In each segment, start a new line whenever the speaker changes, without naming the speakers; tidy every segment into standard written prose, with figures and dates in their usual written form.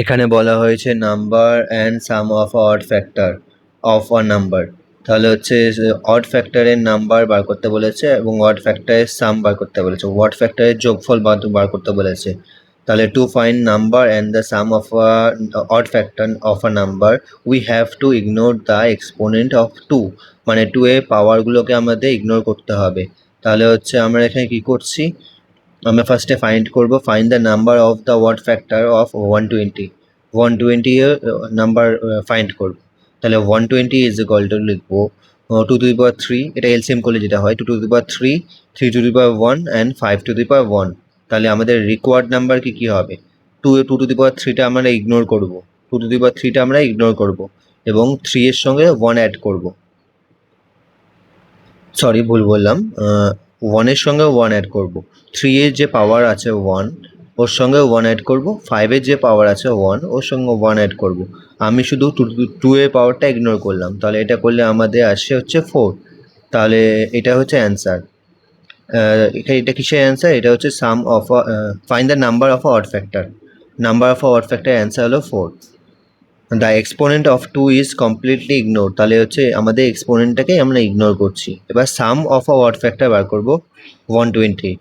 এখানে বলা হয়েছে number and some of odd factor of a number. তাহলে হচ্ছে অড ফ্যাক্টরের নাম্বার বার করতে বলেছে এবং অড ফ্যাক্টরের সাম বার করতে বলেছে, অড ফ্যাক্টরের যোগফল বার করতে বলেছে। তাহলে to find number and the sum of odd factor of a number we have to ignore the exponent of two, মানে টু এর পাওয়ারগুলোকে আমাদের ইগনোর করতে হবে। তাহলে হচ্ছে আমরা এখানে কি করছি, আমরা ফার্স্টে find the number of the what factor of 120। 120 এর নাম্বার ফাইন্ড করব। তাহলে 120 ইজ ইকুয়াল টু লিখবো 2^3, এটা এলসিএম করলে যেটা হয় 2^3, 3^1 অ্যান্ড 5^1। তাহলে আমাদের রিকোয়ার্ড নাম্বার কি হবে, 2^3টা আমরা ইগনোর করব, 2^3টা আমরা ইগনোর করব এবং 3 এর সঙ্গে 1 অ্যাড করব। সরি, ভুল বললাম, 1 এর সঙ্গে 1 অ্যাড করব। 3 এর যে পাওয়ার আছে 1, ওর সঙ্গে 1 অ্যাড করব। 5 এর যে পাওয়ার আছে 1, ওর সঙ্গে 1 অ্যাড করব। আমি শুধু 2 এর পাওয়ারটা ইগনোর করলাম, তাহলে এটা করলে আমাদের আসছে হচ্ছে 4। তাহলে এটা হচ্ছে অ্যান্সার। এটা কিসের অ্যান্সার, এটা হচ্ছে sum of find the number of odd factor. Number of odd factor answer হলো 4। The exponent of 2 is completely ignore, তাহলে হচ্ছে আমাদের এক্সপোনেন্টটাকেই আমরা ইগনোর করছি। এবার sum of a what factor বার করবো 120।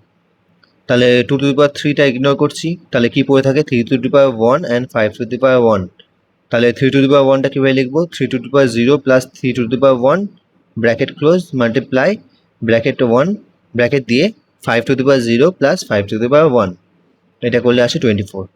তাহলে 2^3টা ইগনোর করছি, তাহলে কি পড়ে থাকে 3^1 অ্যান্ড 5^1। তাহলে 3^1টা কীভাবে লিখবো, 3^0 plus 3^1 bracket close multiply bracket 1 bracket দিয়ে 5^0 প্লাস 5^1, এটা করলে আসে 24।